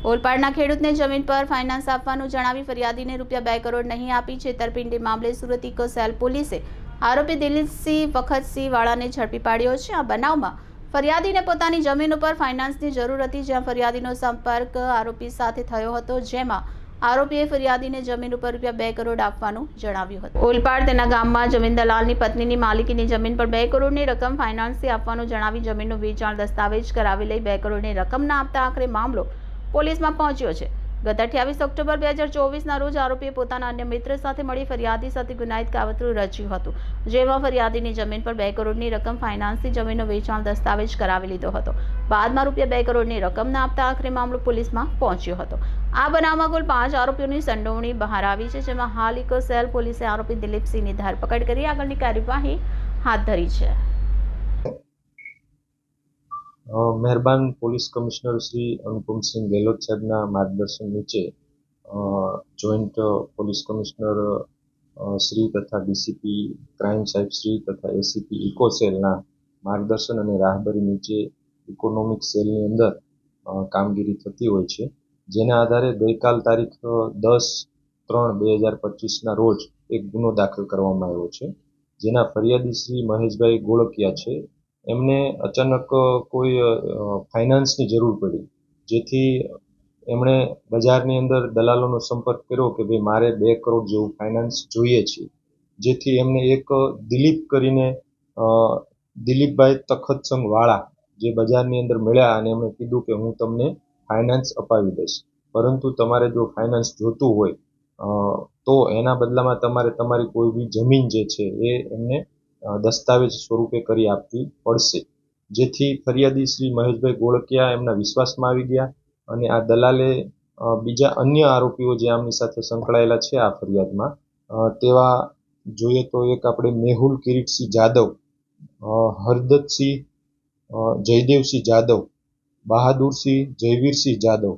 ઓલપાડના ખેડૂતને જમીન પર ફાઇનાન્સ આપવાનું જણાવી ફરિયાદીને ₹2 કરોડ નહીં આપી છેતરપિંડી મામલે સુરત ઇકો સેલ પોલીસે આરોપી દિલીપસિંહ વખતસિંહ વાળાને ઝડપી પાડ્યો છે। આ બનાવમાં ફરિયાદીને પોતાની જમીન ઉપર ફાઇનાન્સની જરૂર હતી, જ્યાં ફરિયાદીનો સંપર્ક આરોપી સાથે થયો હતો, જેમાં આરોપીએ ફરિયાદીને જમીન ઉપર ₹2 કરોડ આપવાનું જણાવ્યું હતું। ઓલપાડ તેના ગામમાં જમીન દલાલની પત્નીની માલિકીની જમીન પર ₹2 કરોડની રકમ ફાઇનાન્સથી આપવાનું જણાવી જમીનનું વેચાણ દસ્તાવેજ કરાવી લઈ ₹2 કરોડની રકમ ના આપતા આખરે મામલો પોલીસમાં પહોંચ્યો છે। ગત 28 ઓક્ટોબર 2024ના રોજ આરોપીએ પોતાના અન્ય મિત્ર સાથે મળી ફરિયાદી સાથે ગુનાહિત કાવતરું રચ્યું હતું, જેમાં ફરિયાદીની જમીન પર ₹2 કરોડની રકમ ફાઇનાન્સથી જમીનનો વેચાણ દસ્તાવેજ કરાવી લીધો હતો। બાદમાં ₹2 કરોડની રકમ ના આપતા આખરે મામલો પોલીસમાં પહોંચ્યો હતો। આ બનાવમાં કુલ 5 આરોપીઓની સંડોવણી બહાર આવી છે, જેમાં હાલ ઇકો સેલ પોલીસે આરોપી દિલીપસિંહની ધરપકડ કરી આગળની કાર્યવાહી હાથ ધરી છે। મહેરબાન પોલીસ કમિશનર શ્રી અનુપમસિંહ ગેહલોત સાહેબના માર્ગદર્શન નીચે જોઈન્ટ પોલીસ કમિશનર શ્રી તથા ડીસીપી ક્રાઇમ સાહેબ શ્રી તથા એસીપી ઇકો સેલના માર્ગદર્શન અને રાહબરી નીચે ઇકોનોમિક સેલની અંદર કામગીરી થતી હોય છે, જેના આધારે ગઈકાલ તારીખ 10/3/2025ના રોજ એક ગુનો દાખલ કરવામાં આવ્યો છે, જેના ફરિયાદી શ્રી મહેશભાઈ ગોળકિયા છે। એમને અચાનક કોઈ ફાઇનાન્સની જરૂર પડી, જેથી એમણે બજારની અંદર દલાલોનો સંપર્ક કર્યો કે ભાઈ મારે ₹2 કરોડ જેવું ફાઇનાન્સ જોઈએ છે, જેથી એમને એક દિલીપ કરીને દિલીપભાઈ તખતસંગ વાળા જે બજારની અંદર મળ્યા અને એમણે કીધું કે હું તમને ફાઇનાન્સ અપાવી દઈશ, પરંતુ તમારે જો ફાઇનાન્સ જોતું હોય તો એના બદલામાં તમારે તમારી કોઈ બી જમીન જે છે એ એમને દસ્તાવેજ સ્વરૂપે કરી આપવી પડશે, જેથી ફરિયાદી શ્રી મહેશભાઈ ગોળકિયા એમના વિશ્વાસમાં આવી ગયા અને આ દલાલે બીજા અન્ય આરોપીઓ જે આમની સાથે સંકળાયેલા છે આ ફરિયાદમાં તેવા જોઈએ તો એક આપણે મેહુલ કિરીટસિંહ જાદવ, હરદતસિંહ જયદેવસિંહ જાદવ, બહાદુરસિંહ જયવીરસિંહ જાદવ,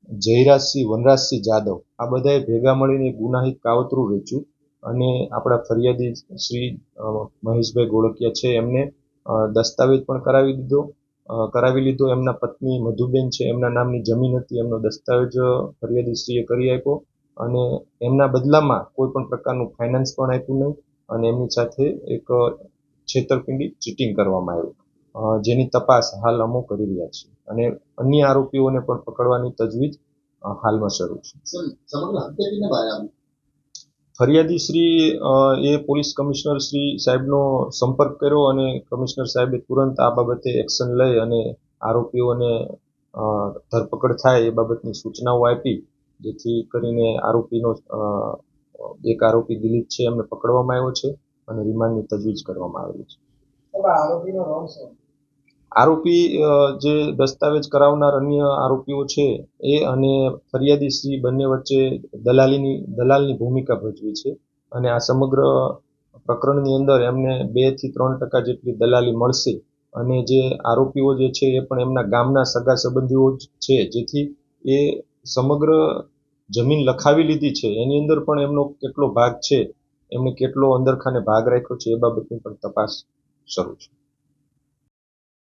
જયરાજસિંહ વનરાજસિંહ જાદવ, આ બધાએ ભેગા મળીને ગુનાહિત કાવતરું રચ્યું અને આપણા ફરિયાદી શ્રી મહેશભાઈ ગોળકિયા છે એમને દસ્તાવેજ પણ કરાવી લીધો। એમના પત્ની મધુબેન છે, એમના નામની જમીન હતી, એમનો દસ્તાવેજ ફરિયાદીશ્રીએ કરી આપ્યો અને એમના બદલામાં કોઈ પણ પ્રકારનું ફાઇનાન્સ પણ આપ્યું નહીં અને એમની સાથે એક છેતરપિંડી ચીટિંગ કરવામાં આવ્યું, જેની તપાસ હાલ અમો કરી રહ્યા છે અને અન્ય આરોપીઓને પણ પકડવાની તજવીજ હાલમાં શરૂ છે। ફરિયાદી શ્રી એ પોલીસ કમિશનર શ્રી સાહેબનો સંપર્ક કર્યો અને કમિશનર સાહેબે તુરંત આ બાબતે એક્શન લઈ અને આરોપીઓને ધરપકડ થાય એ બાબતની સૂચનાઓ આપી, જેથી કરીને એક આરોપી દિલીપ છે એમને પકડવામાં આવ્યો છે અને રિમાન્ડની તજવીજ કરવામાં આવેલી છે। આરોપી જે દસ્તાવેજ કરાવનાર અન્ય આરોપીઓ છે એ અને ફરિયાદી શ્રી બંને વચ્ચે દલાલની ભૂમિકા ભજવી છે અને આ સમગ્ર પ્રકરણની અંદર એમને 2 થી 3% જેટલી દલાલી મળશે અને જે આરોપીઓ જે છે એ પણ એમના ગામના સગા સંબંધીઓ જ છે, જેથી એ સમગ્ર જમીન લખાવી લીધી છે એની અંદર પણ એમનો કેટલો ભાગ છે, એમને કેટલો અંદરખાને ભાગ રાખ્યો છે એ બાબતની પણ તપાસ શરૂ છે।